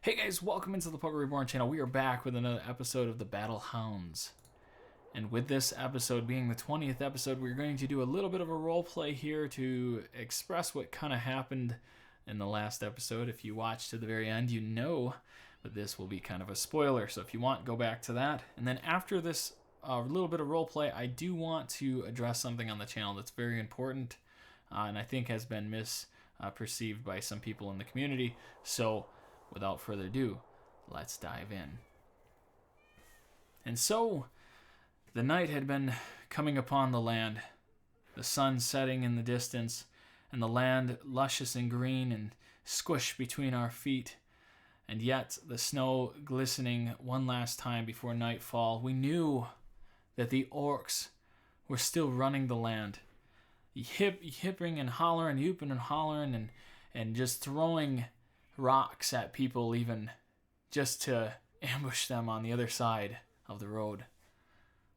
Hey guys, welcome into the PuggoReborn channel. We are back with another episode of the Battle Hounds. And with this episode being the 20th episode, we're going to do a little bit of a role play here to express what kind of happened in the last episode. If you watch to the very end, you know, but this will be kind of a spoiler. So if you want, go back to that. And then after this little bit of role play, I do want to address something on the channel that's very important and I think has been misperceived by some people in the community. So without further ado, let's dive in. And so, the night had been coming upon the land, the sun setting in the distance, and the land luscious and green and squished between our feet, and yet the snow glistening one last time before nightfall. We knew that the orcs were still running the land, hipping and hollering, youping and hollering, and just throwing rocks at people, even just to ambush them on the other side of the road.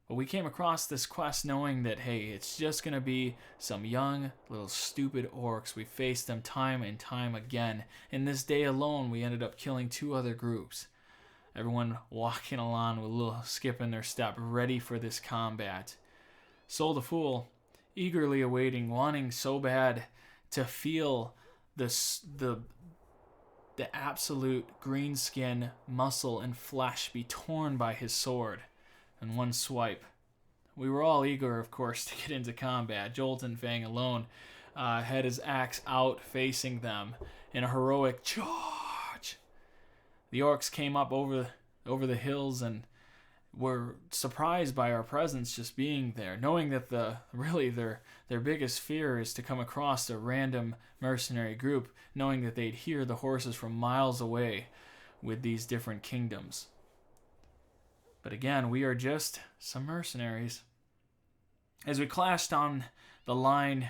But we came across this quest knowing that, hey, it's just going to be some young little stupid orcs. We faced them time and time again. In this day alone, we ended up killing 2 other groups. Everyone walking along with a little skip in their step, ready for this combat. Soul the Fool, eagerly awaiting, wanting so bad to feel the absolute green skin, muscle, and flesh be torn by his sword in one swipe. We were all eager, of course, to get into combat. Jolton Fang alone had his axe out facing them in a heroic charge. The orcs came up over the hills and were surprised by our presence just being there, knowing that their biggest fear is to come across a random mercenary group, knowing that they'd hear the horses from miles away with these different kingdoms. But again, we are just some mercenaries. As we clashed on the line,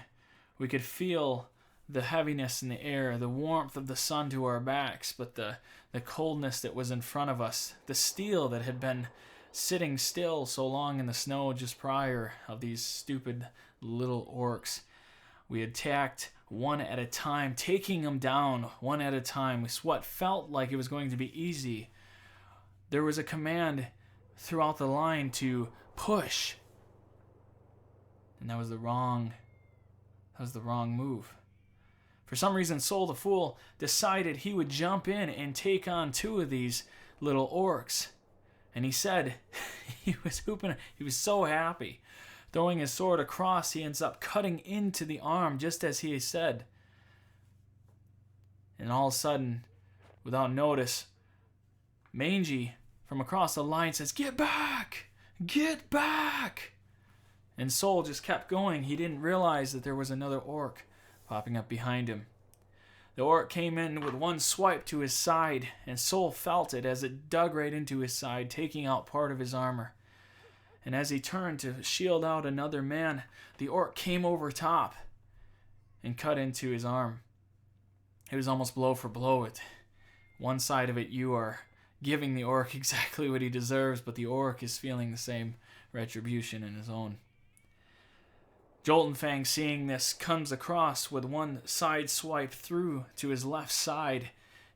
we could feel the heaviness in the air, the warmth of the sun to our backs, but the coldness that was in front of us, the steel that had been sitting still so long in the snow just prior of these stupid little orcs. We attacked one at a time, taking them down one at a time with what felt like it was going to be easy. There was a command throughout the line to push, and that was the wrong move. For some reason, Soul the Fool decided he would jump in and take on 2 of these little orcs. And he said, he was hooping, he was so happy. Throwing his sword across, he ends up cutting into the arm, just as he said. And all of a sudden, without notice, Mangy from across the line says, "Get back! Get back!" And Soul just kept going. He didn't realize that there was another orc popping up behind him. The orc came in with one swipe to his side, and Soul felt it as it dug right into his side, taking out part of his armor. And as he turned to shield out another man, the orc came over top and cut into his arm. It was almost blow for blow. At one side of it, you are giving the orc exactly what he deserves, but the orc is feeling the same retribution in his own. Jolton Fang, seeing this, comes across with one side swipe through to his left side,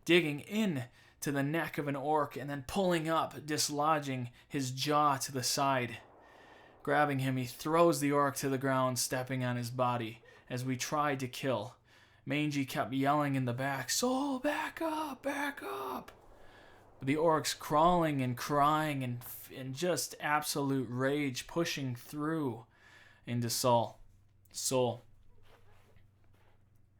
digging in to the neck of an orc and then pulling up, dislodging his jaw to the side. Grabbing him, he throws the orc to the ground, stepping on his body as we tried to kill. Mangy kept yelling in the back, "Soul, back up, back up!" But the orcs crawling and crying and in just absolute rage, pushing through into Soul.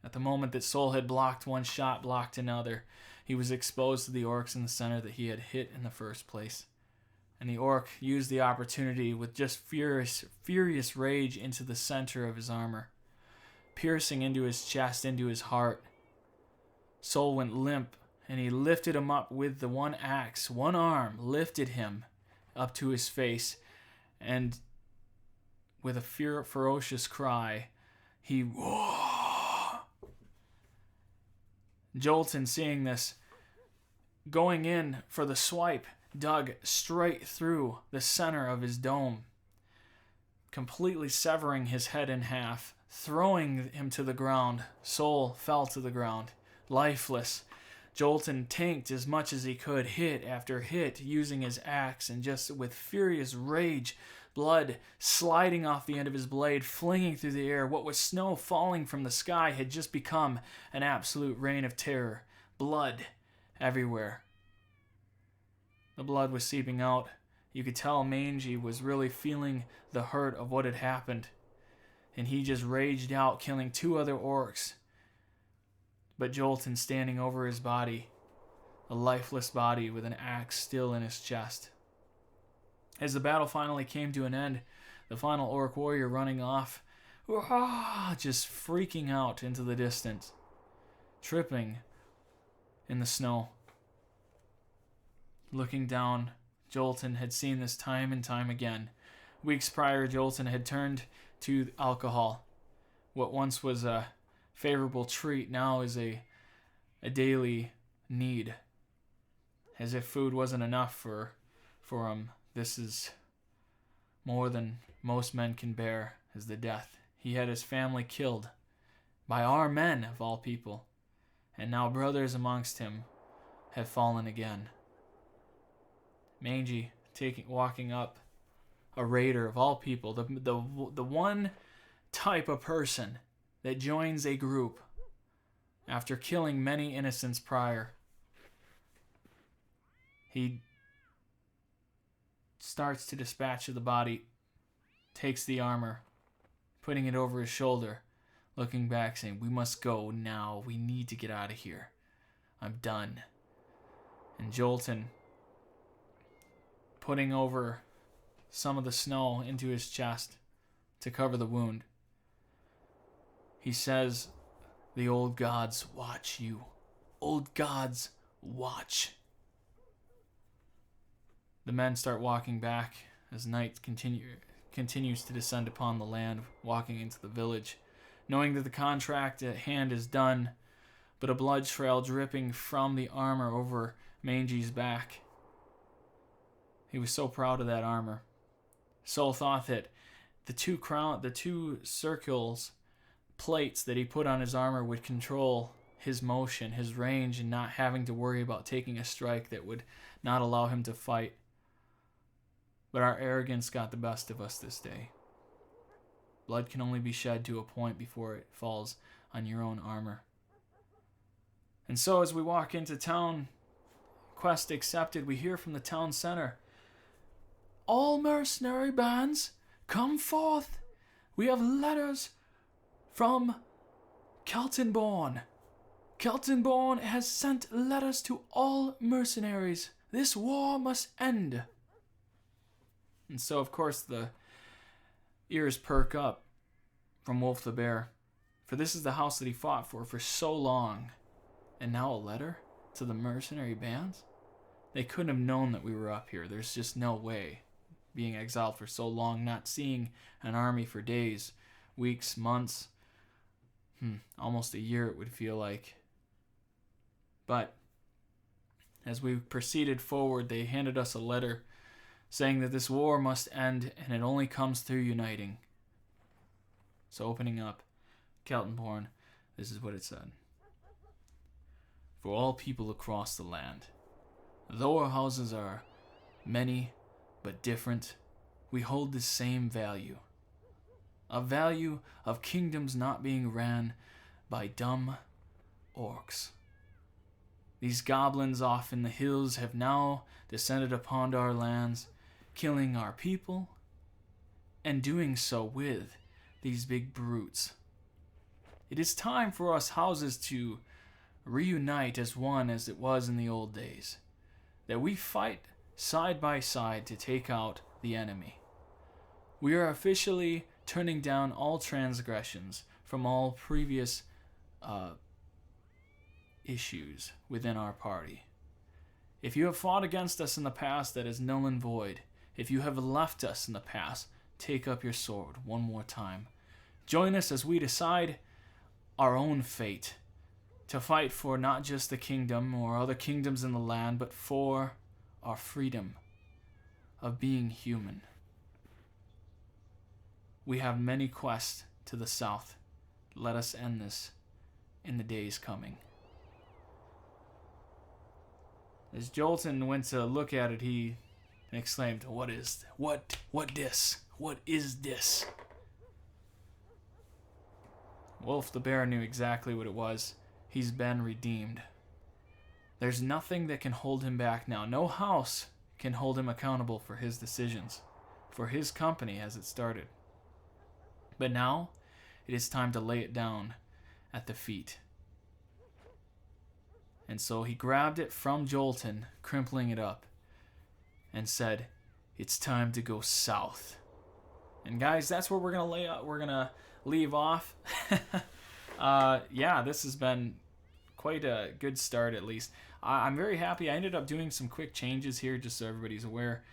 At the moment that Soul had blocked one shot, blocked another, he was exposed to the orcs in the center that he had hit in the first place. And the orc used the opportunity with just furious rage into the center of his armor, piercing into his chest, into his heart. Soul went limp, and he lifted him up with the one axe. One arm lifted him up to his face, and with a ferocious cry, he whoa. Jolton, seeing this, going in for the swipe, dug straight through the center of his dome, completely severing his head in half, throwing him to the ground. Soul fell to the ground, lifeless, Jolton tanked as much as he could, hit after hit, using his axe, and just with furious rage, blood sliding off the end of his blade, flinging through the air. What was snow falling from the sky had just become an absolute rain of terror. Blood everywhere. The blood was seeping out. You could tell Mangy was really feeling the hurt of what had happened, and he just raged out, killing 2 other orcs. But Jolton standing over his body, a lifeless body with an axe still in his chest. As the battle finally came to an end, the final orc warrior running off, just freaking out into the distance, tripping in the snow. Looking down, Jolton had seen this time and time again. Weeks prior, Jolton had turned to alcohol. What once was a favorable treat now is a daily need. As if food wasn't enough for him. This is more than most men can bear, is the death. He had his family killed by our men, of all people, and now brothers amongst him have fallen again. Mangy walking up, a raider of all people, the one type of person that joins a group after killing many innocents prior. He starts to dispatch of the body, takes the armor, putting it over his shoulder, looking back, saying, "We must go now. We need to get out of here. I'm done." And Jolton, putting over some of the snow into his chest to cover the wound, he says, "The old gods watch you. Old gods watch." The men start walking back as night continues to descend upon the land, walking into the village, knowing that the contract at hand is done, but a blood trail dripping from the armor over Mangy's back. He was so proud of that armor. Sol thought that the two circles, plates that he put on his armor would control his motion, his range, and not having to worry about taking a strike that would not allow him to fight. But our arrogance got the best of us this day. Blood can only be shed to a point before it falls on your own armor. And so as we walk into town, quest accepted, we hear from the town center, "All mercenary bands, come forth. We have letters from Kaltenborn. Kaltenborn has sent letters to all mercenaries. This war must end." And so, of course, the ears perk up from Wolf the Bear, for this is the house that he fought for so long. And now a letter to the mercenary bands? They couldn't have known that we were up here. There's just no way. Being exiled for so long, not seeing an army for days, weeks, months, almost a year it would feel like. But as we proceeded forward, they handed us a letter saying that this war must end and it only comes through uniting. So opening up Kaltenborn, this is what it said. "For all people across the land, though our houses are many but different, we hold the same value. A value of kingdoms not being ran by dumb orcs. These goblins off in the hills have now descended upon our lands, killing our people, and doing so with these big brutes. It is time for us houses to reunite as one as it was in the old days, that we fight side by side to take out the enemy. We are officially turning down all transgressions from all previous issues within our party. If you have fought against us in the past, that is null and void. If you have left us in the past, take up your sword one more time. Join us as we decide our own fate, to fight for not just the kingdom or other kingdoms in the land, but for our freedom of being human. We have many quests to the south. Let us end this in the days coming." As Jolton went to look at it, he exclaimed, What is this? What is this? Wolf the bear knew exactly what it was. He's been redeemed. There's nothing that can hold him back now. No house can hold him accountable for his decisions, for his company as it started. But now, it is time to lay it down at the feet. And so he grabbed it from Jolton, crimpling it up, and said, It's time to go south. And guys, that's where we're going to leave off. Yeah, this has been quite a good start, at least. I'm very happy. I ended up doing some quick changes here just so everybody's aware.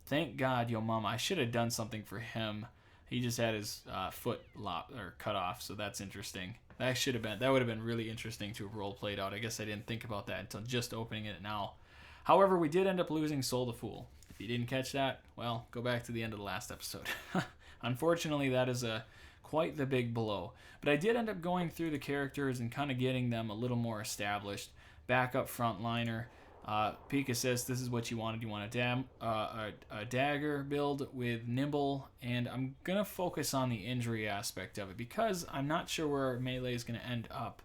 Thank God, Yo Mama. I should have done something for him. He just had his foot cut off, so that's interesting. That would have been really interesting to have role played out. I guess I didn't think about that until just opening it now. However, we did end up losing Soul the Fool. If you didn't catch that, well, go back to the end of the last episode. Unfortunately, that is quite the big blow. But I did end up going through the characters and kind of getting them a little more established. Backup frontliner. Pika says this is what you wanted. You want a dagger build with nimble, and I'm going to focus on the injury aspect of it because I'm not sure where melee is going to end up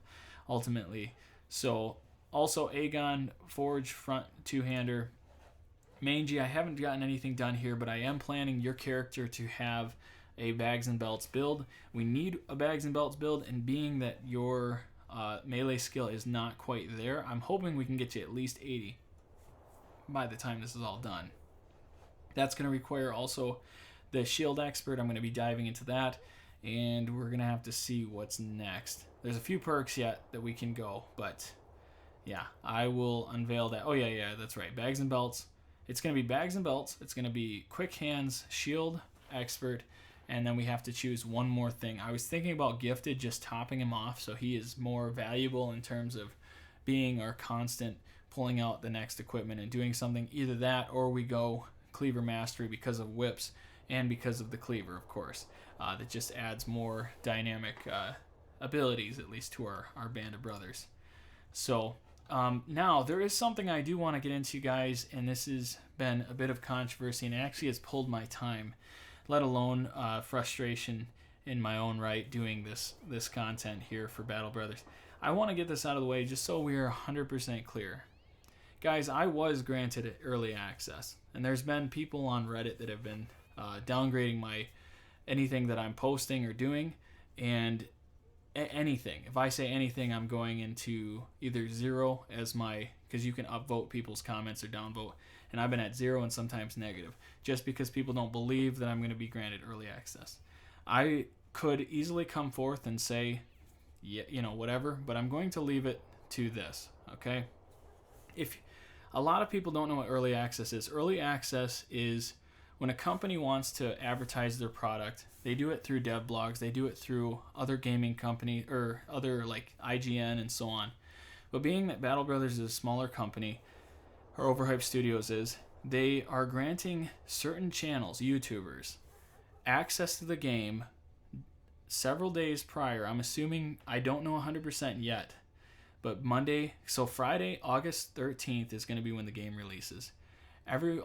ultimately. So also Aegon, Forge, front two-hander. Mangy, I haven't gotten anything done here, but I am planning your character to have a bags and belts build. We need a bags and belts build, and being that your melee skill is not quite there, I'm hoping we can get you at least 80 by the time this is all done. That's going to require also the shield expert. I'm going to be diving into that, and we're going to have to see what's next. There's a few perks yet that we can go, but yeah, I will unveil that. Oh yeah, that's right. Bags and belts. It's going to be bags and belts. It's going to be quick hands, shield expert, and then we have to choose one more thing. I was thinking about gifted, just topping him off so he is more valuable in terms of being our constant pulling out the next equipment and doing something. Either that or we go cleaver mastery because of whips and because of the cleaver, of course. That just adds more dynamic abilities, at least to our band of brothers. So now there is something I do want to get into, guys, and this has been a bit of controversy and actually has pulled my time, let alone frustration in my own right doing this content here for Battle Brothers. I want to get this out of the way just so we're 100% clear. Guys, I was granted early access, and there's been people on Reddit that have been downgrading anything that I'm posting or doing, and anything. If I say anything, I'm going into either 0 as because you can upvote people's comments or downvote, and I've been at 0 and sometimes negative, just because people don't believe that I'm going to be granted early access. I could easily come forth and say, yeah, whatever, but I'm going to leave it to this, okay? If a lot of people don't know what early access is. Early access is when a company wants to advertise their product. They do it through dev blogs. They do it through other gaming companies or other like IGN and so on. But being that Battle Brothers is a smaller company, or Overhyped Studios is, they are granting certain channels, YouTubers, access to the game several days prior. I'm assuming, I don't know 100% yet, but Friday, August 13th is going to be when the game releases.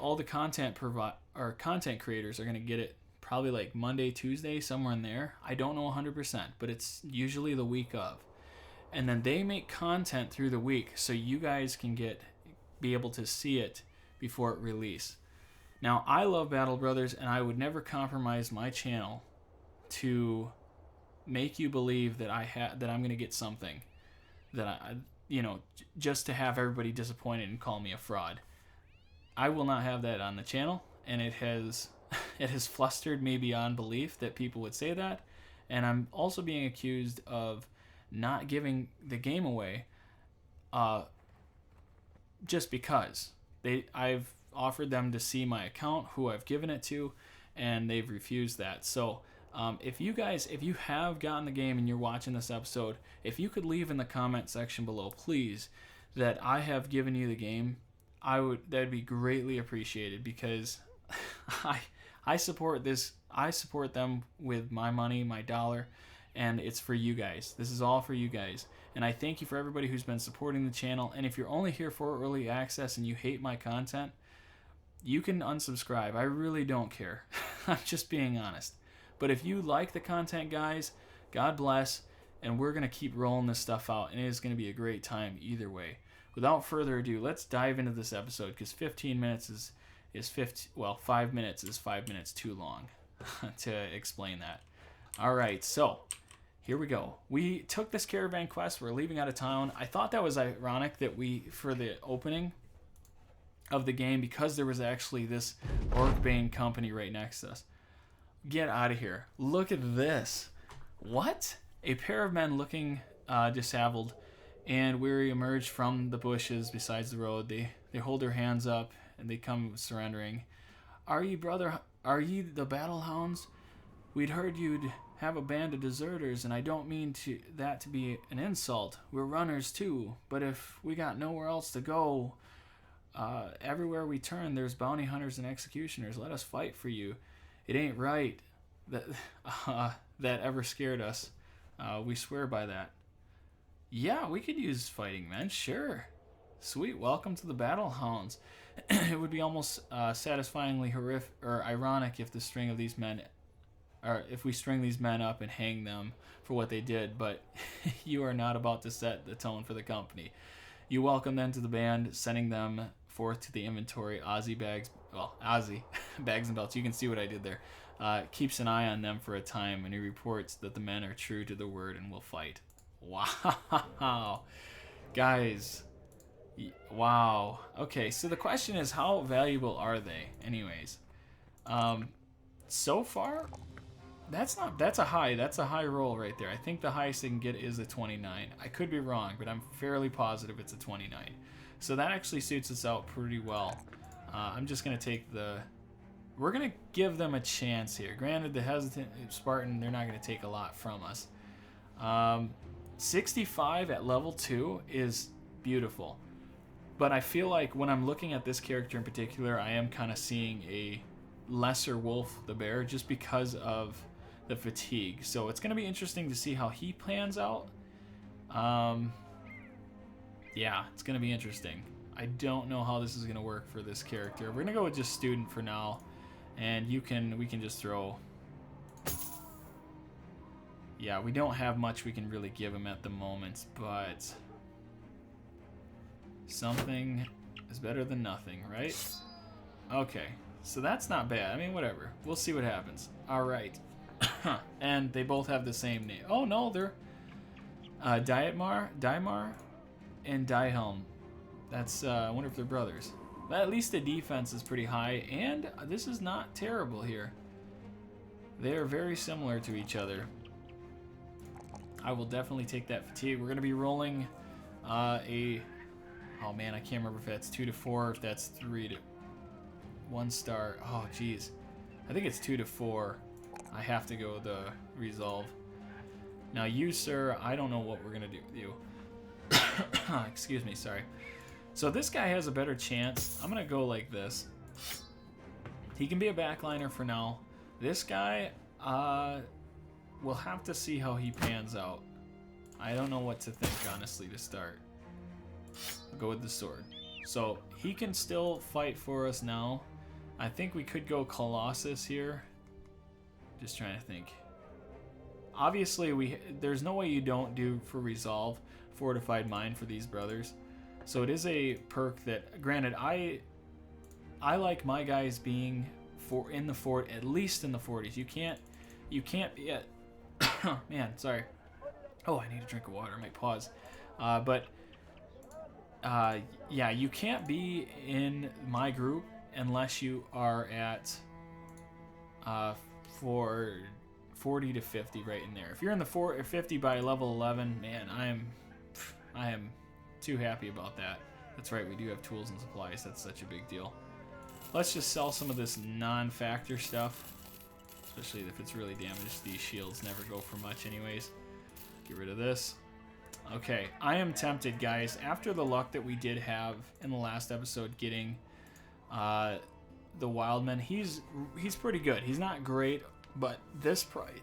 All the content creators are going to get it probably like Monday, Tuesday, somewhere in there. I don't know 100%, but it's usually the week of. And then they make content through the week so you guys can be able to see it before it release. Now, I love Battle Brothers, and I would never compromise my channel to make you believe that I'm going to get something that just to have everybody disappointed and call me a fraud. I will not have that on the channel, and it has flustered me beyond belief that people would say that. And I'm also being accused of not giving the game away just because I've offered them to see my account, who I've given it to, and they've refused that. So if you have gotten the game and you're watching this episode, if you could leave in the comment section below, please, that I have given you the game, that'd be greatly appreciated, because I support this. I support them with my money, my dollar, and it's for you guys. This is all for you guys. And I thank you for everybody who's been supporting the channel. And if you're only here for early access and you hate my content, you can unsubscribe. I really don't care. I'm just being honest. But if you like the content, guys, God bless. And we're going to keep rolling this stuff out. And it is going to be a great time either way. Without further ado, let's dive into this episode, because 15 minutes is 5 minutes is 5 minutes too long to explain that. All right, so here we go. We took this caravan quest. We're leaving out of town. I thought that was ironic that for the opening of the game, because there was actually this Orcbane company right next to us. Get out of here. Look at this. What? A pair of men looking disheveled and weary emerge from the bushes beside the road. They hold their hands up and they come surrendering. Are ye the Battle Hounds? We'd heard you'd have a band of deserters, and I don't mean that to be an insult. We're runners too, but if we got nowhere else to go, everywhere we turn there's bounty hunters and executioners. Let us fight for you. It ain't right that ever scared us. We swear by that. Yeah, we could use fighting men, sure. Sweet, welcome to the Battle Hounds. It would be almost satisfyingly horrific or ironic if if we string these men up and hang them for what they did, but you are not about to set the tone for the company. You welcome them to the band, sending them forth to the inventory. Ozzy bags and belts. You can see what I did there. Keeps an eye on them for a time, and he reports that the men are true to the word and will fight. Wow. Guys. Wow. Okay, so the question is, how valuable are they anyways? So far, that's a high roll right there. I think the highest they can get is a 29. I could be wrong, but I'm fairly positive it's a 29. So that actually suits us out pretty well. I'm just going to take we're going to give them a chance here. Granted, the hesitant Spartan, they're not going to take a lot from us. 65 at level 2 is beautiful. But I feel like when I'm looking at this character in particular, I am kind of seeing a lesser Wolf the Bear just because of the fatigue. So it's going to be interesting to see how he pans out. Yeah, it's going to be interesting. I don't know how this is going to work for this character. We're going to go with just student for now. And we can just throw... Yeah, we don't have much we can really give him at the moment, but... something is better than nothing, right? Okay, so that's not bad. I mean, whatever. We'll see what happens. All right. And they both have the same name. Oh, no, they're Daimar and Daihelm. That's, I wonder if they're brothers. But at least the defense is pretty high, and this is not terrible here. They are very similar to each other. I will definitely take that fatigue. We're going to be rolling oh man, I can't remember if that's 2 to 4, if that's 3 to 1 star. Oh geez, I think it's 2 to 4. I have to go the resolve. Now you, sir, I don't know what we're gonna do with you. Excuse me, sorry. So this guy has a better chance. I'm gonna go like this. He can be a backliner for now. This guy, we'll have to see how he pans out. I don't know what to think, honestly, to start. I'll go with the sword. So he can still fight for us now. I think we could go Colossus here. Just trying to think. Obviously, there's no way you don't do for resolve fortified mind for these brothers. So it is a perk that, granted, I like my guys being in the fort, at least in the 40s. You can't be at man, sorry. Oh, I need a drink of water. I might pause. Yeah, you can't be in my group unless you are at for 40 to 50 right in there. If you're in the 40 or 50 by level 11, man, I am too happy about that. That's right, we do have tools and supplies. That's such a big deal. Let's just sell some of this non-factor stuff, especially if it's really damaged. These shields never go for much anyways. Get rid of this. Okay, I am tempted, guys. After the luck that we did have in the last episode getting the Wildman, he's pretty good. He's not great, but this price,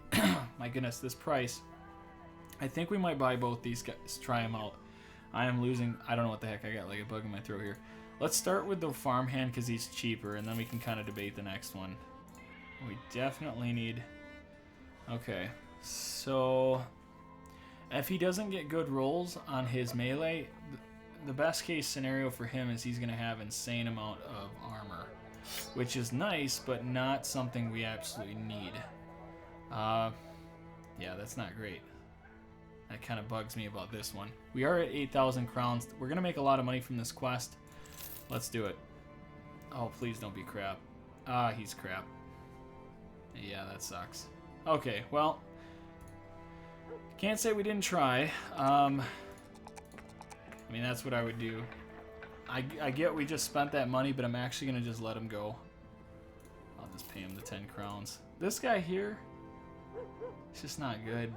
my goodness, this price, I think we might buy both these guys, try them out. I am losing, I don't know what the heck, I got like a bug in my throat here. Let's start with the farmhand because he's cheaper, and then we can kind of debate the next one. We definitely need, okay, so if he doesn't get good rolls on his melee, the best case scenario for him is he's going to have insane amount of armor, which is nice, but not something we absolutely need. Yeah, that's not great. That kind of bugs me about this one. We are at 8,000 crowns. We're going to make a lot of money from this quest. Let's do it. Oh, please don't be crap. Ah, he's crap. Yeah, that sucks. Okay, well, can't say we didn't try. I mean, that's what I would do. I get we just spent that money, but I'm actually going to just let him go. I'll just pay him the 10 crowns. This guy here, it's just not good.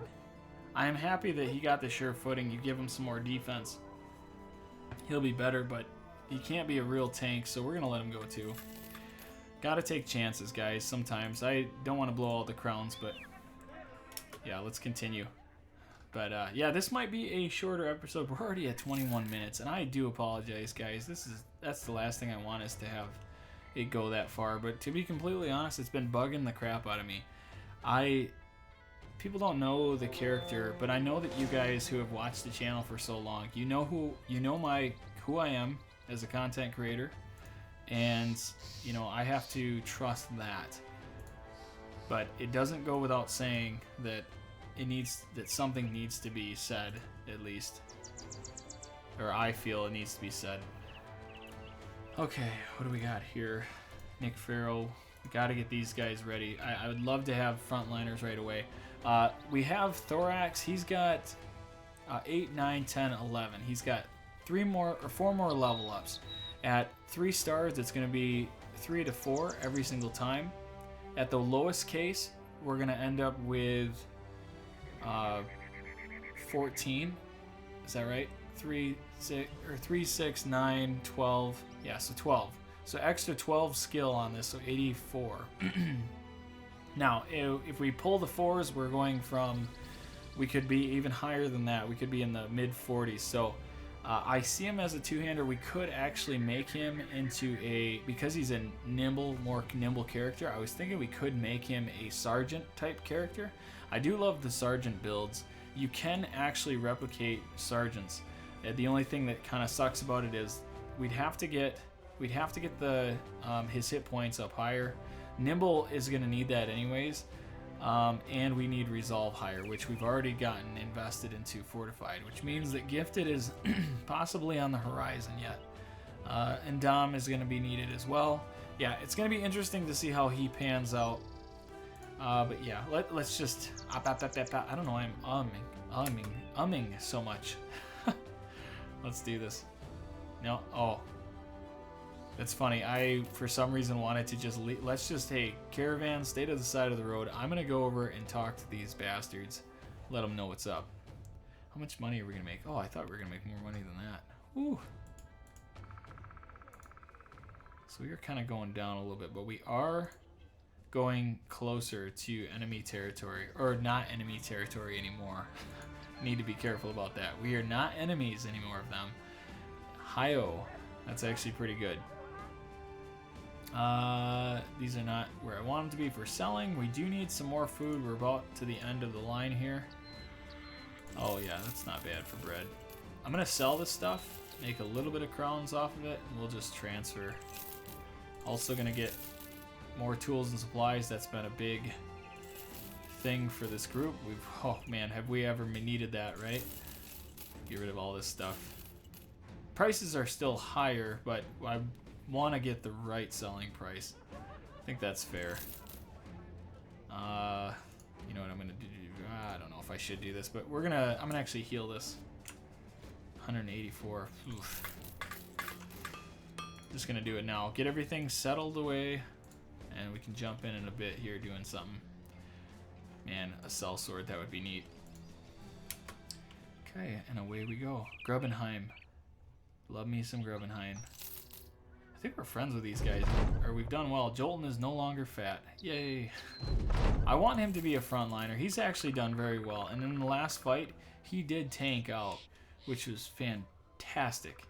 I am happy that he got the sure footing. You give him some more defense, he'll be better, but he can't be a real tank, so we're going to let him go too. Gotta take chances, guys, sometimes. I don't want to blow all the crowns, but yeah, let's continue. But yeah, this might be a shorter episode. We're already at 21 minutes, and I do apologize, guys. That's the last thing I want is to have it go that far. But to be completely honest, it's been bugging the crap out of me. People don't know the character, but I know that you guys who have watched the channel for so long, you know who I am as a content creator, and you know I have to trust that. But it doesn't go without saying that something needs to be said, at least, or I feel it needs to be said. Okay, what do we got here? Nick Farrow. We got to get these guys ready. I would love to have frontliners right away. We have Thorax. He's got 8, 9, 10, 11. He's got 4 more level ups. At 3 stars, it's going to be 3 to 4 every single time. At the lowest case, we're going to end up with 14. Is that right? 3, 6, 9, 12. Yeah, so 12. So extra 12 skill on this, so 84. Now, if we pull the 4s, we're going from, we could be even higher than that. We could be in the mid 40s. So I see him as a two-hander. We could actually make him into because he's a more nimble character, I was thinking we could make him a sergeant type character. I do love the sergeant builds. You can actually replicate sergeants. The only thing that kind of sucks about it is we'd have to get the his hit points up higher. Nimble is going to need that anyways, and we need resolve higher, which we've already gotten invested into fortified, which means that gifted is possibly on the horizon yet, and Dom is going to be needed as well. Yeah, it's going to be interesting to see how he pans out. But yeah, let's just I don't know, I'm umming so much. Let's do this. No, oh. That's funny. I, for some reason, wanted to just leave. Let's just, hey, caravan, stay to the side of the road. I'm going to go over and talk to these bastards. Let them know what's up. How much money are we going to make? Oh, I thought we were going to make more money than that. Woo. So we are kind of going down a little bit, but we are going closer to enemy territory. Or not enemy territory anymore. Need to be careful about that. We are not enemies anymore of them. Hi-oh. That's actually pretty good. These are not where I want them to be for selling. We do need some more food. We're about to the end of the line here. Oh yeah, that's not bad for bread. I'm gonna sell this stuff, make a little bit of crowns off of it, and we'll just transfer. Also gonna get more tools and supplies. That's been a big thing for this group. Oh man, have we ever needed that, right? Get rid of all this stuff. Prices are still higher, but I want to get the right selling price. I think that's fair. You know what I'm gonna do? I don't know if I should do this, but I'm gonna actually heal this. 184. Oof. Just gonna do it now. Get everything settled away, and we can jump in a bit here doing something. Man, a sellsword, that would be neat. Okay, and away we go. Grubenheim. Love me some Grubenheim. I think we're friends with these guys, or we've done well. Jolton is no longer fat. Yay. I want him to be a frontliner. He's actually done very well. And in the last fight, he did tank out, which was fantastic.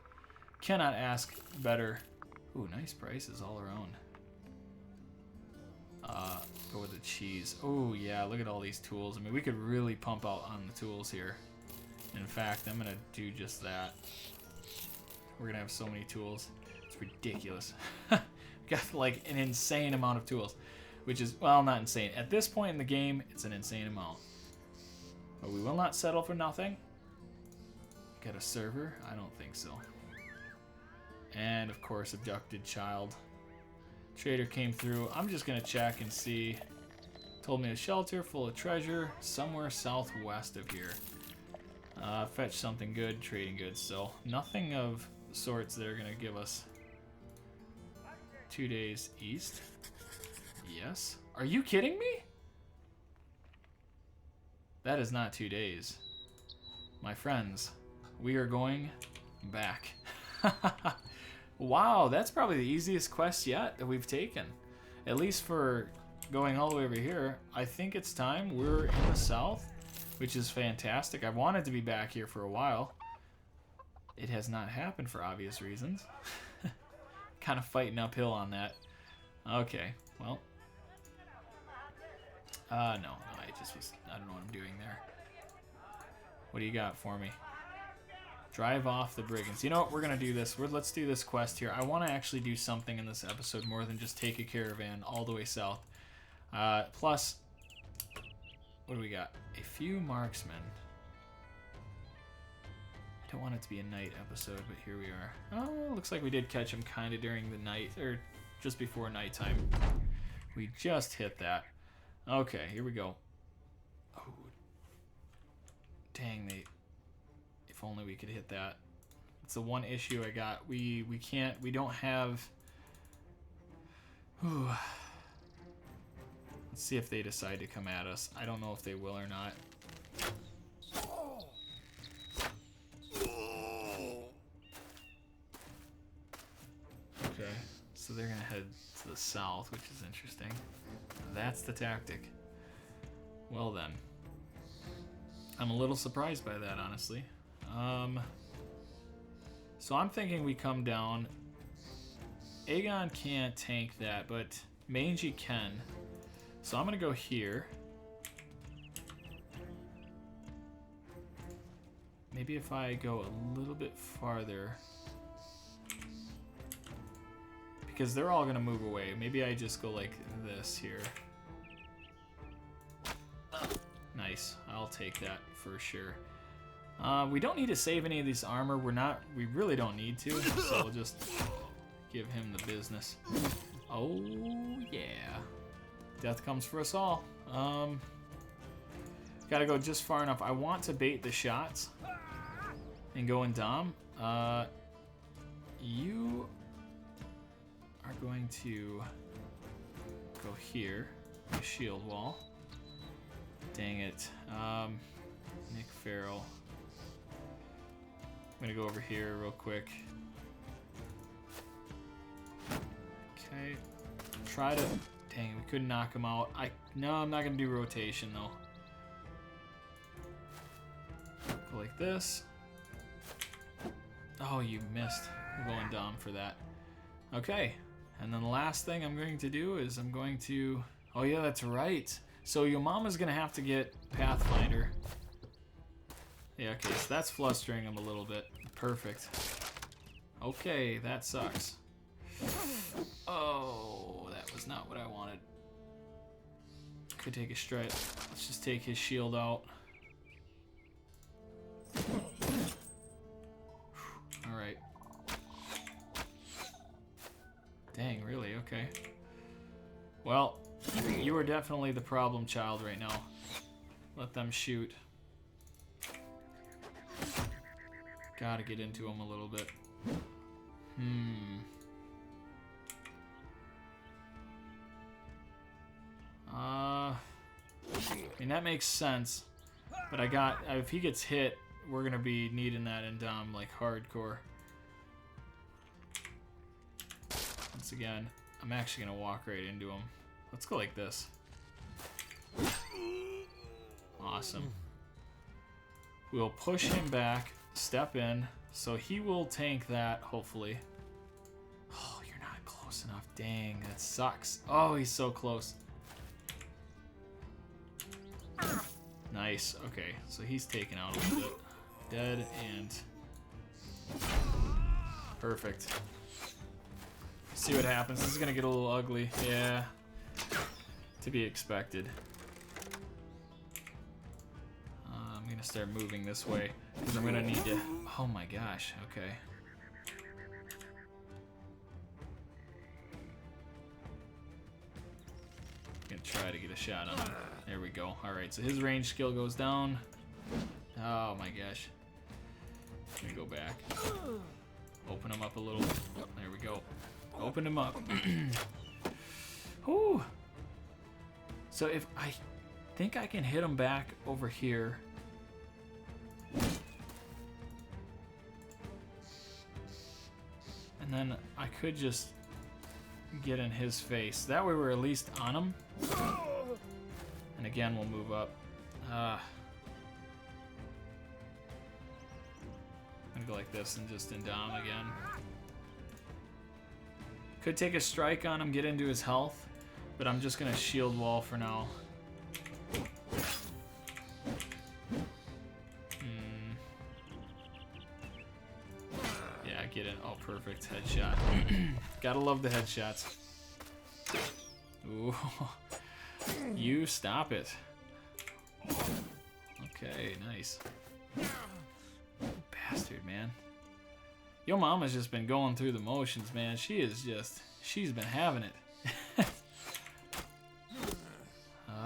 Cannot ask better. Ooh, nice prices all around. Go with the cheese. Oh, yeah, look at all these tools. I mean, we could really pump out on the tools here. In fact, I'm going to do just that. We're going to have so many tools. It's ridiculous. Got, like, an insane amount of tools. Which is, well, not insane. At this point in the game, it's an insane amount. But we will not settle for nothing. Got a server? I don't think so. And, of course, abducted child. Trader came through. I'm just going to check and see. Told me a shelter full of treasure somewhere southwest of here. Fetch something good, trading goods. So, nothing of sorts that are going to give us 2 days east. Yes. Are you kidding me? That is not 2 days. My friends, we are going back. Wow, that's probably the easiest quest yet that we've taken. At least for going all the way over here. I think it's time. We're in the south, which is fantastic. I wanted to be back here for a while. It has not happened for obvious reasons. Kind of fighting uphill on that. Okay, well. No, I don't know what I'm doing there. What do you got for me? Drive off the brigands. You know what? We're going to do this. Let's do this quest here. I want to actually do something in this episode more than just take a caravan all the way south. Plus, what do we got? A few marksmen. I don't want it to be a night episode, but here we are. Oh, looks like we did catch him kind of during the night, or just before nighttime. We just hit that. Okay, here we go. Oh, dang, if only we could hit that. It's the one issue I got. We don't have. Whew. Let's see if they decide to come at us. I don't know if they will or not. Okay, so they're gonna head to the south, which is interesting. That's the tactic. Well then. I'm a little surprised by that, honestly. So I'm thinking we come down. Aegon can't tank that, but Mangy can. So I'm gonna go here. Maybe if I go a little bit farther. Because they're all gonna move away. Maybe I just go like this here. Nice. I'll take that for sure. We don't need to save any of this armor. We really don't need to. So we'll just give him the business. Oh yeah. Death comes for us all. Gotta go just far enough. I want to bait the shots and go in Dom. You are going to go here. The shield wall. Dang it. Nick Farrell. I'm gonna go over here real quick. Okay. Try to. Dang, we couldn't knock him out. No, I'm not gonna do rotation though. Go like this. Oh, you missed. We're going Dom for that. Okay. And then the last thing I'm going to do is I'm going to. Oh yeah, that's right. So your mama's gonna have to get Pathfinder. Yeah, okay, so that's flustering him a little bit. Perfect. Okay, that sucks. Oh, that was not what I wanted. Could take a strike. Let's just take his shield out. Alright. Dang, really? Okay. Well, you are definitely the problem child right now. Let them shoot. Gotta get into him a little bit. I mean, that makes sense. But if he gets hit, we're gonna be needing that in Dom like hardcore. Once again, I'm actually gonna walk right into him. Let's go like this. Awesome. We'll push him back, step in, so he will tank that, hopefully. Oh, you're not close enough. Dang, that sucks. Oh, he's so close. Nice. Okay, so he's taken out a little bit. Dead and... Perfect. See what happens. This is going to get a little ugly. Yeah. To be expected. I'm going to start moving this way because I'm going to need to... Oh my gosh. Okay. I'm going to try to get a shot on him. There we go. Alright, so his range skill goes down. Oh my gosh. Let me go back. Open him up a little. There we go. Open him up. Whew. So if I think I can hit him back over here. And then I could just get in his face. That way we're at least on him. And again, we'll move up. I'm gonna go like this and just endom again. Could take a strike on him, get into his health, but I'm just gonna shield wall for now. Yeah, get in. Oh, perfect. Headshot. Gotta love the headshots. Ooh. You stop it. Okay, nice. Bastard, man. Yo mama's just been going through the motions, man. She's been having it.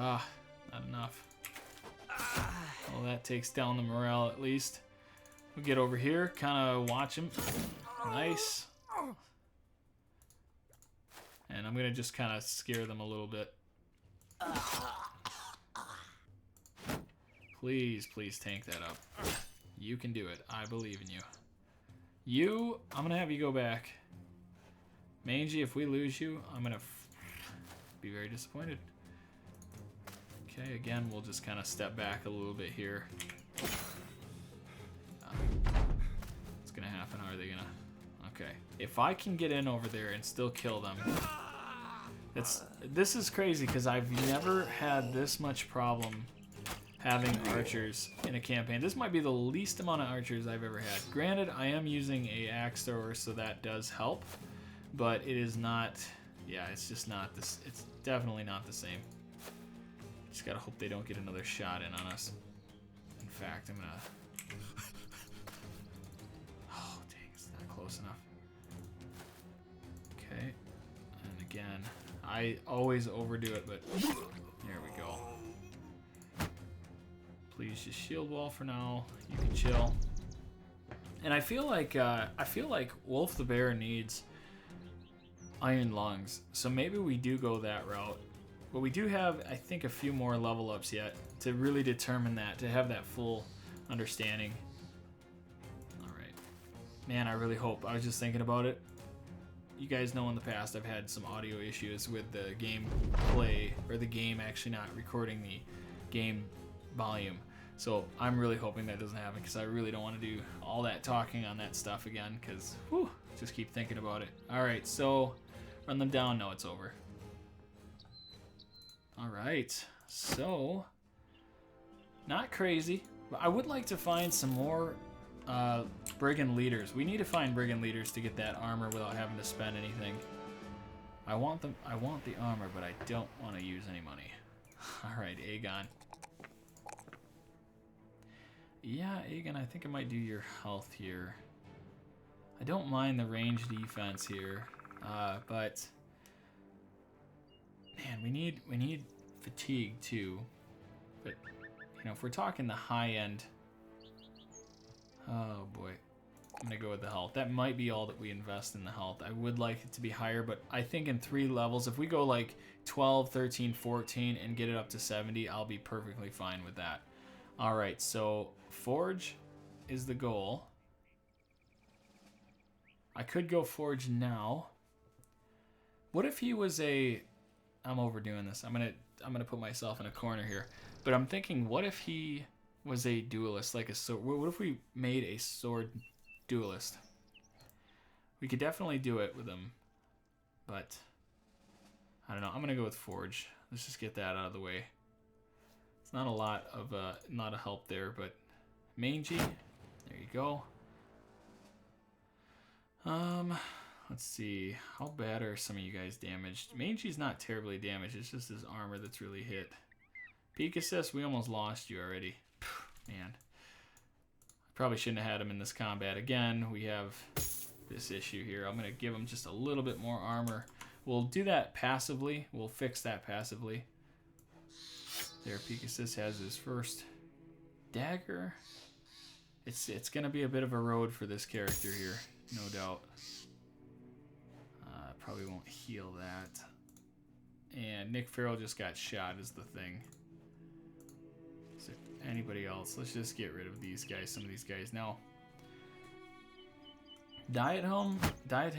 Not enough. Well, that takes down the morale at least. We'll get over here, kind of watch him. Nice. And I'm gonna just kind of scare them a little bit. Please, please tank that up. You can do it. I believe in you. I'm gonna have you go back. Mangy, if we lose you, I'm gonna be very disappointed. Okay, again, we'll just kind of step back a little bit here. What's gonna happen? Are they gonna... Okay. If I can get in over there and still kill them... This is crazy because I've never had this much problem having archers in a campaign. This might be the least amount of archers I've ever had. Granted, I am using a axe thrower, so that does help, but it is not... Yeah, it's just not this. It's definitely not the same. Just gotta hope they don't get another shot in on us. In fact, I'm gonna... Oh, dang, it's not close enough. Okay, and again, I always overdo it, but there we go. Please just shield wall for now. You can chill. And I feel like Wolf the Bear needs iron lungs, so maybe we do go that route. But we do have, I think, a few more level ups yet to really determine that, to have that full understanding. All right, man, I really hope. I was just thinking about it. You guys know in the past I've had some audio issues with the game play, or the game actually not recording the game volume. So I'm really hoping that doesn't happen, because I really don't want to do all that talking on that stuff again, because just keep thinking about it. All right, so run them down. No, it's over. All right, so not crazy, but I would like to find some more brigand leaders. We need to find brigand leaders to get that armor without having to spend anything. I want the armor, but I don't want to use any money. All right, Aegon. Yeah, Aegon, I think I might do your health here. I don't mind the range defense here, but man, we need fatigue too. But you know, if we're talking the high end, oh boy, I'm gonna go with the health. That might be all that we invest in the health. I would like it to be higher, but I think in 3 levels, if we go like 12, 13, 14, and get it up to 70, I'll be perfectly fine with that. All right, so Forge is the goal. I could go Forge now. What if he was a I'm overdoing this. I'm gonna put myself in a corner here. But I'm thinking, what if he was a duelist, like a sword? What if we made a sword duelist? We could definitely do it with him, but I don't know. I'm gonna go with forge. Let's just get that out of the way. It's not a lot of not a help there, but mangy. There you go. Let's see. How bad are some of you guys damaged? Mangy's not terribly damaged. It's just his armor that's really hit. Pegasus, we almost lost you already. Man. Probably shouldn't have had him in this combat. Again, we have this issue here. I'm going to give him just a little bit more armor. We'll do that passively. We'll fix that passively. There, Pegasus has his first dagger. It's going to be a bit of a road for this character here, no doubt. Probably won't heal that. And Nick Farrell just got shot is the thing. Is there anybody else? Let's just get rid of these guys, some of these guys. Now, Diathelm. I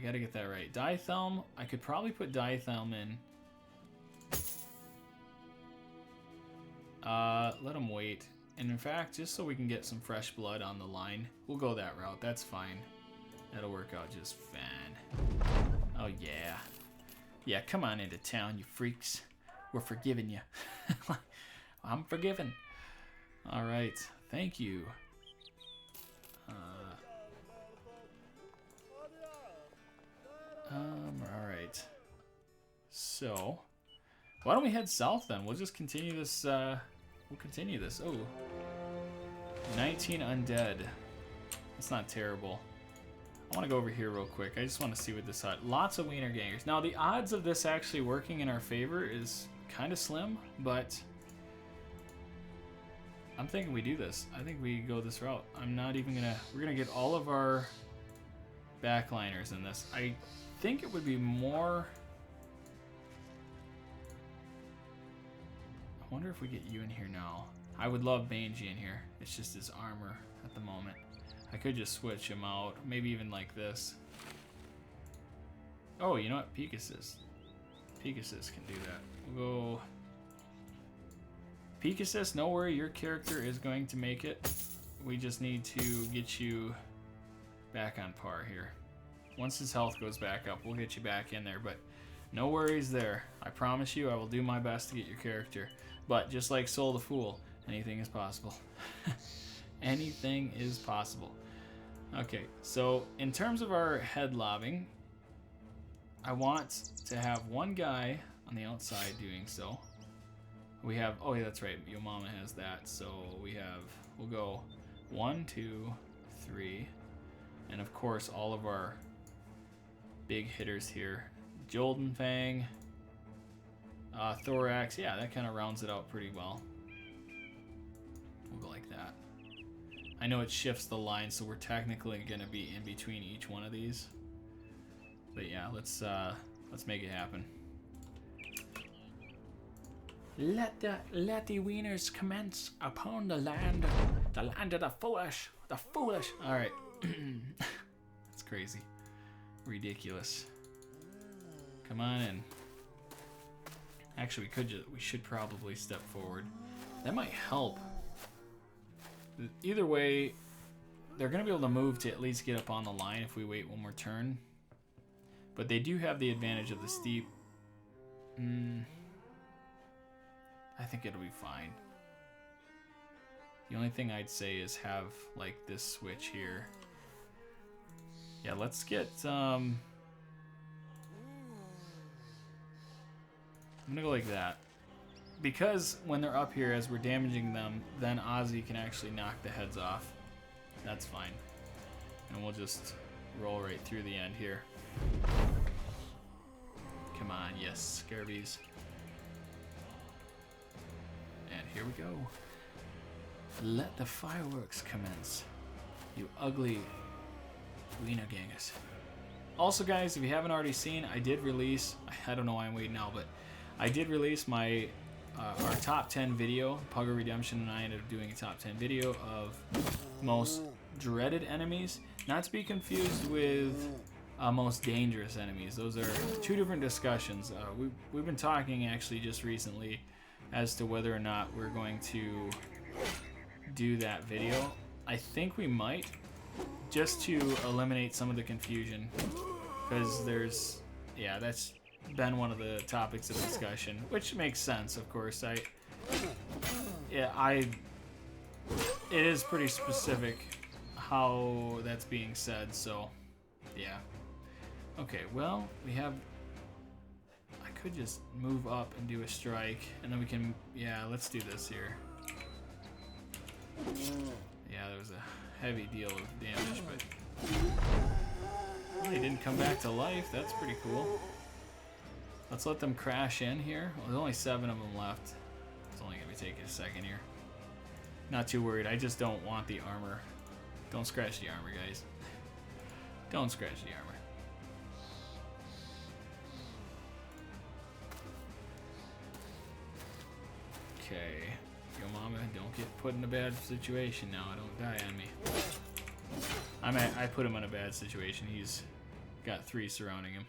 gotta get that right. Diathelm, I could probably put Diathelm in. Let him wait. And in fact, just so we can get some fresh blood on the line, we'll go that route. That's fine. That'll work out just fine. Oh, yeah. Yeah, come on into town, you freaks. We're forgiving you. I'm forgiven. All right. Thank you. All right. So, why don't we head south then? We'll just continue this. We'll continue this. Oh, 19 undead. That's not terrible. I want to go over here real quick. I just want to see what this had. Lots of wiener gangers. Now, the odds of this actually working in our favor is kind of slim, but I'm thinking we do this. I think we go this route. I'm not even gonna. We're gonna get all of our backliners in this. I think it would be more. I wonder if we get you in here now. I would love Mangy in here. It's just his armor at the moment. I could just switch him out. Maybe even like this. Oh, you know what? Pegasus. Pegasus can do that. We'll go... Pegasus, no worry. Your character is going to make it. We just need to get you back on par here. Once his health goes back up, we'll get you back in there. But no worries there. I promise you I will do my best to get your character. But just like Soul the Fool, anything is possible. Anything is possible. Okay, so in terms of our head lobbing, I want to have one guy on the outside doing so. We have, oh yeah, that's right, your mama has that. So we have, we'll go 1, 2, 3, and of course all of our big hitters here. Jolden Fang, Thorax, yeah, that kind of rounds it out pretty well. We'll go like that. I know it shifts the line, so we're technically going to be in between each one of these. But yeah, let's make it happen. Let the wieners commence upon the land of the foolish, All right, that's crazy, ridiculous. Come on in. Actually, we should probably step forward. That might help. Either way, they're going to be able to move to at least get up on the line if we wait one more turn. But they do have the advantage of the steep. I think it'll be fine. The only thing I'd say is have like this switch here. Yeah, let's get... I'm going to go like that. Because when they're up here, as we're damaging them, then Ozzy can actually knock the heads off. That's fine. And we'll just roll right through the end here. Come on, yes, Scarbies. And here we go. Let the fireworks commence. You ugly wiener gangers. Also, guys, if you haven't already seen, I did release, I don't know why I'm waiting now, but I did release my our top 10 video. PuggoRedemption and I ended up doing a top 10 video of most dreaded enemies. Not to be confused with most dangerous enemies. Those are two different discussions. We've been talking actually just recently as to whether or not we're going to do that video. I think we might, just to eliminate some of the confusion, because there's, yeah, that's been one of the topics of discussion, which makes sense, of course. It is pretty specific how that's being said, so yeah. Okay, well, we have, I could just move up and do a strike, and then we can, yeah, let's do this here. Yeah, there was a heavy deal of damage, but well, he didn't come back to life. That's pretty cool. Let's let them crash in here. Well, there's only 7 of them left. It's only gonna be taking a second here. Not too worried. I just don't want the armor. Don't scratch the armor, guys. Don't scratch the armor. Okay. Yo, mama, don't get put in a bad situation now. Don't die on me. I put him in a bad situation. He's got 3 surrounding him.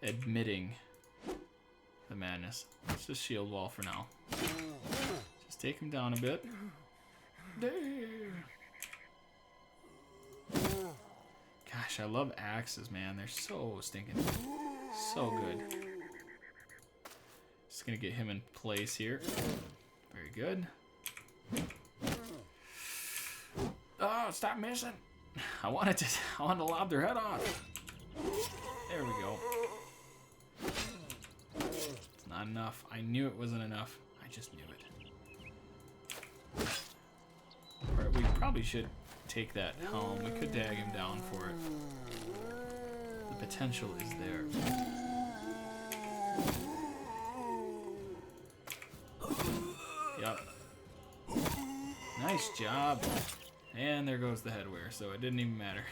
Admitting the madness. Let's just shield wall for now. Just take him down a bit. There. Gosh, I love axes, man. They're so stinking, so good. Just gonna get him in place here. Very good. Oh, stop missing! I wanted to lob their head off. There we go. It's not enough. I knew it wasn't enough. I just knew it. Alright, we probably should take that helm. We could dag him down for it. The potential is there. Yep. Nice job. And there goes the headwear, so it didn't even matter.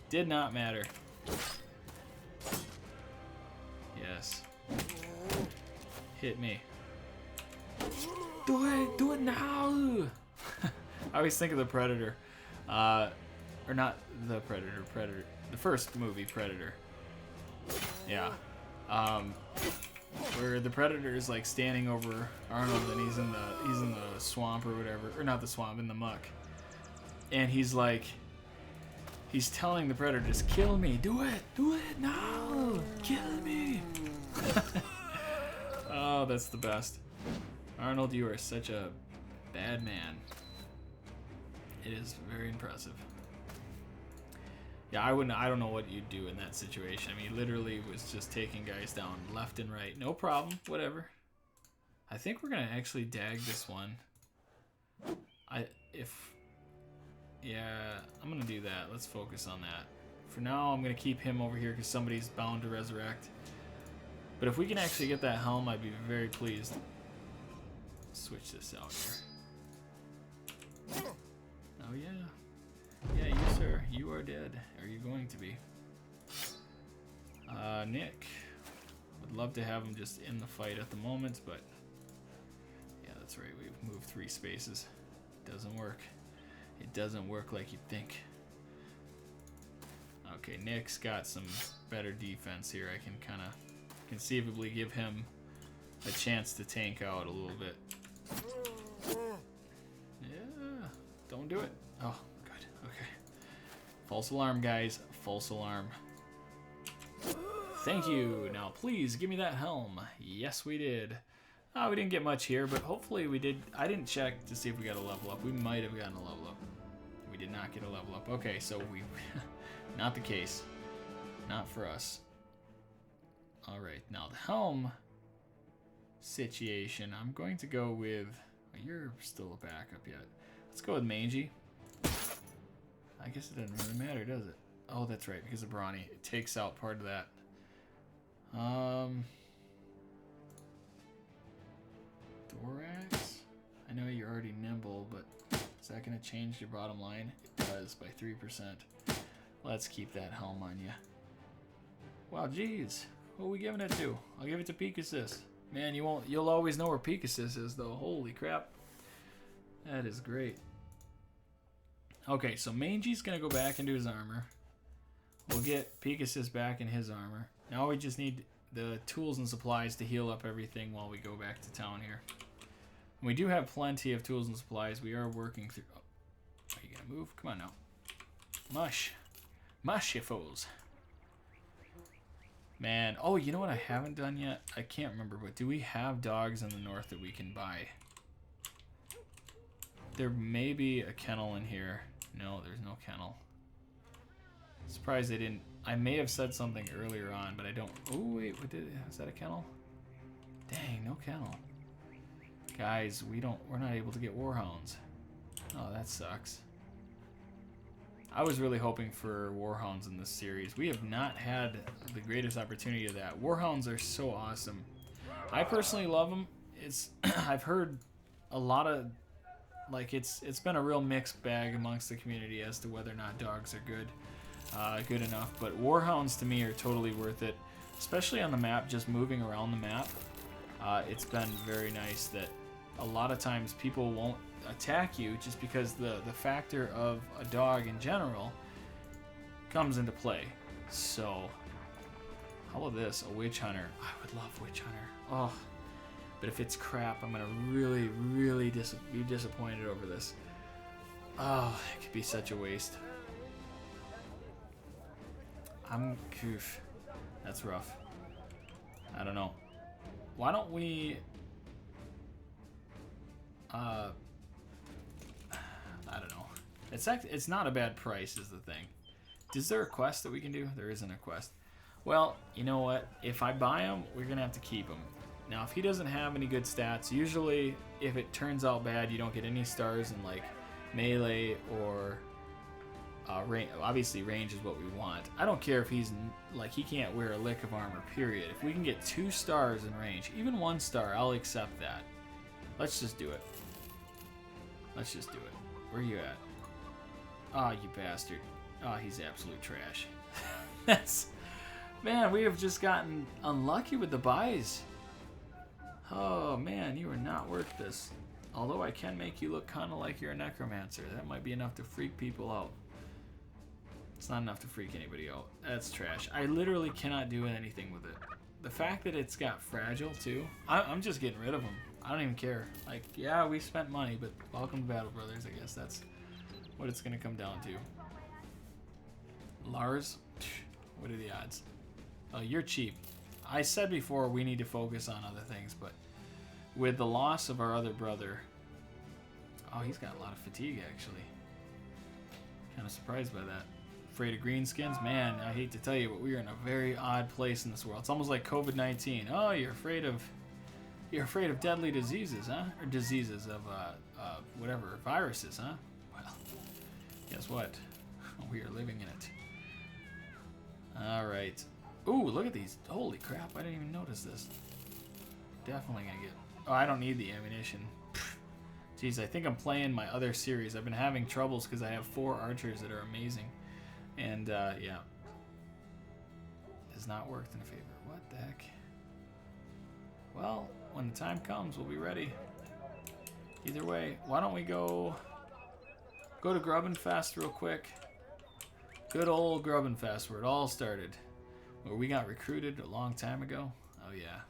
Did not matter. Yes. Hit me. Do it now! I always think of the Predator. Or not the Predator. The first movie, Predator. Yeah. Where the Predator is like standing over Arnold and he's in the swamp or whatever. Or not the swamp, in the muck. And he's like, he's telling the Predator, just kill me. Do it now. Kill me. Oh, that's the best. Arnold, you are such a bad man. It is very impressive. Yeah, I don't know what you'd do in that situation. I mean, he literally was just taking guys down left and right. No problem, whatever. I think we're gonna actually dag this one. Yeah, I'm gonna do that. Let's focus on that. For now, I'm gonna keep him over here because somebody's bound to resurrect. But if we can actually get that helm, I'd be very pleased. Switch this out here. Oh yeah. Yeah, you sir, you are dead. Are you going to be? Nick. Would love to have him just in the fight at the moment, but yeah, that's right. We've moved 3 spaces. Doesn't work. It doesn't work like you'd think. Okay, Nick's got some better defense here. I can kind of conceivably give him a chance to tank out a little bit. Yeah, don't do it. Oh, good. Okay. False alarm, guys. False alarm. Thank you. Now, please give me that helm. Yes, we did. We didn't get much here, but hopefully we did. I didn't check to see if we got a level up. We might have gotten a level up. We did not get a level up. Okay, so we... not the case. Not for us. Alright, now the helm situation. I'm going to go with... Well, you're still a backup yet. Let's go with Mangy. I guess it doesn't really matter, does it? Oh, that's right, because of Brawny. It takes out part of that. Thorax? I know you're already nimble, but is that going to change your bottom line? It does, by 3%. Let's keep that helm on you. Wow, geez. What are we giving it to? I'll give it to Pegasus. Man, you'll always know where Pegasus is, though. Holy crap. That is great. Okay, so Mangy's going to go back into his armor. we'll get Pegasus back in his armor. Now we just need the tools and supplies to heal up everything while we go back to town here. We do have plenty of tools and supplies. We are working through... Oh, are you going to move? Come on now. Mush. Mush, you fools. Man. Oh, you know what I haven't done yet? I can't remember, but do we have dogs in the north that we can buy? There may be a kennel in here. No, there's no kennel. Surprised they didn't... I may have said something earlier on, but I don't... Oh, wait. What did... Is that a kennel? Dang, no kennel. Guys, we're not able to get warhounds. Oh, that sucks. I was really hoping for warhounds in this series. We have not had the greatest opportunity of that. Warhounds are so awesome. I personally love them. It's I've heard a lot of it's been a real mixed bag amongst the community as to whether or not dogs are good enough. But warhounds to me are totally worth it, especially on the map. Just moving around the map, it's been very nice that a lot of times people won't attack you just because the factor of a dog in general comes into play. So how about this? A witch hunter. I would love witch hunter. Oh, but if it's crap, I'm gonna really be disappointed over this. Oh, it could be such a waste. Oof. That's rough. I don't know. Why don't we I don't know. It's not a bad price is the thing. Is there a quest that we can do? There isn't a quest. Well, you know what? If I buy him, we're going to have to keep him. Now, if he doesn't have any good stats, usually if it turns out bad, you don't get any stars in like melee or range. Obviously, range is what we want. I don't care if he's like he can't wear a lick of armor, period. If we can get 2 stars in range, even 1 star, I'll accept that. Let's just do it. Let's just do it. Where are you at? Oh, you bastard. Oh, he's absolute trash. Man, we have just gotten unlucky with the buys. Oh, man, you are not worth this. Although I can make you look kind of like you're a necromancer. That might be enough to freak people out. It's not enough to freak anybody out. That's trash. I literally cannot do anything with it. The fact that it's got fragile, too, I'm just getting rid of them. I don't even care. Like, yeah, we spent money, but welcome to Battle Brothers, I guess that's what it's going to come down to. Lars? What are the odds? Oh, you're cheap. I said before we need to focus on other things, but with the loss of our other brother... Oh, he's got a lot of fatigue, actually. Kind of surprised by that. Afraid of greenskins? Man, I hate to tell you, but we are in a very odd place in this world. It's almost like COVID-19. Oh, you're afraid of deadly diseases, huh? Or diseases of, whatever, viruses, huh? Well, guess what? We are living in it. Alright. Ooh, look at these. Holy crap, I didn't even notice this. Definitely gonna get... Oh, I don't need the ammunition. Jeez, I think I'm playing my other series. I've been having troubles because I have 4 archers that are amazing. And, yeah. Has not worked in favor. What the heck? Well, when the time comes, we'll be ready. Either way, why don't we go to Grubenfest real quick. Good old Grubenfest, where it all started. Where we got recruited a long time ago. Oh, yeah.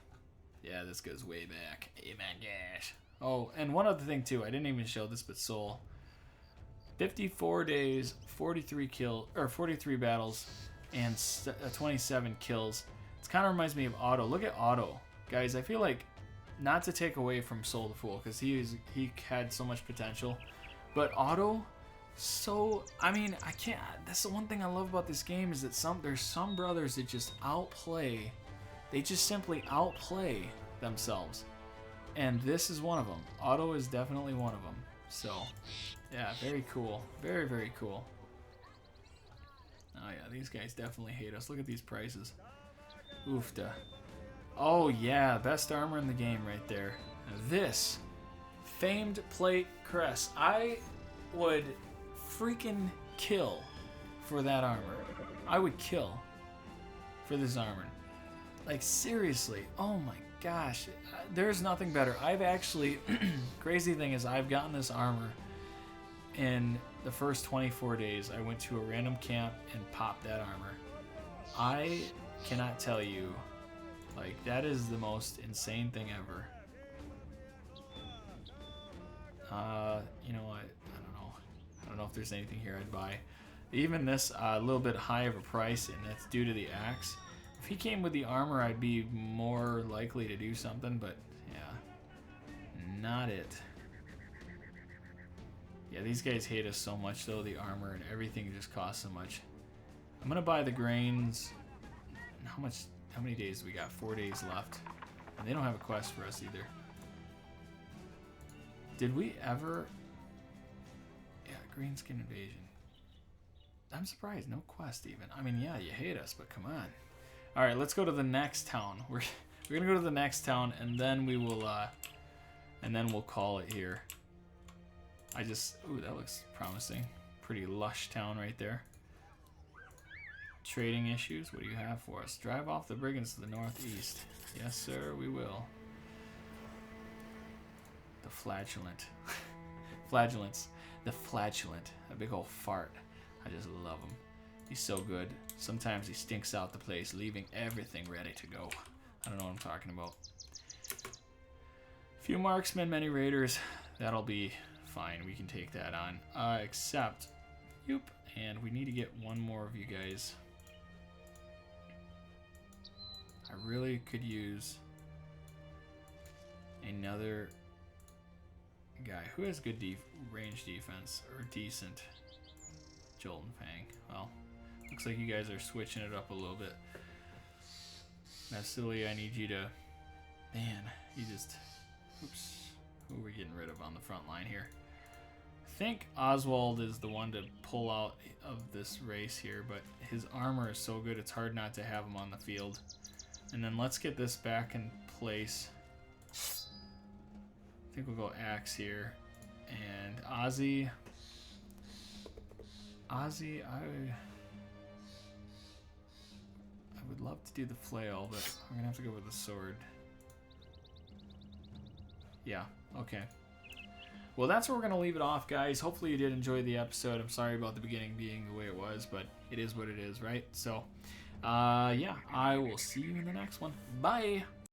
Yeah, this goes way back. Oh, my gosh. Oh, and one other thing, too. I didn't even show this, but Soul. 54 days, 43 battles, and 27 kills. It kind of reminds me of Otto. Look at Otto. Guys, I feel like, not to take away from Soul the Fool, because he had so much potential, but Otto, I mean, I can't, that's the one thing I love about this game, is that there's some brothers that just outplay, they just simply outplay themselves, and this is one of them. Otto is definitely one of them, so, yeah, very cool, very, very cool. Oh yeah, these guys definitely hate us. Look at these prices. Oofda. Oh yeah, best armor in the game right there. This famed plate crest. I would freaking kill for that armor. I would kill for this armor. Like seriously. Oh my gosh. There's nothing better. I've actually, crazy thing is I've gotten this armor in the first 24 days. I went to a random camp and popped that armor. I cannot tell you, like, that is the most insane thing ever. You know what? I don't know. I don't know if there's anything here I'd buy. Even this a little bit high of a price, and that's due to the axe. If he came with the armor, I'd be more likely to do something, but yeah, not it. Yeah, these guys hate us so much, though. The armor and everything just costs so much. I'm gonna buy the grains. How many days do we got? 4 days left. And they don't have a quest for us either. Did we ever... Yeah, Greenskin Invasion. I'm surprised, no quest even. I mean, yeah, you hate us, but come on. Alright, let's go to the next town. We're gonna go to the next town, and then we will, and then we'll call it here. Ooh, that looks promising. Pretty lush town right there. Trading issues, what do you have for us? Drive off the brigands to the northeast. Yes, sir, we will. The flagellant. Flagellants. The flagellant. A big old fart. I just love him. He's so good. Sometimes he stinks out the place, leaving everything ready to go. I don't know what I'm talking about. Few marksmen, many raiders. That'll be fine. We can take that on. Except, and we need to get one more of you guys. I really could use another guy who has good range defense, or decent. Jolt and Fang. Well, looks like you guys are switching it up a little bit. Vasily, I need you to... Man, you just... Oops. Who are we getting rid of on the front line here? I think Oswald is the one to pull out of this race here, but his armor is so good it's hard not to have him on the field. And then let's get this back in place. I think we'll go axe here. And Ozzy, I would love to do the flail, but I'm gonna have to go with the sword. Yeah, okay. Well, that's where we're gonna leave it off, guys. Hopefully you did enjoy the episode. I'm sorry about the beginning being the way it was, but it is what it is, right? So, yeah, I will see you in the next one. Bye!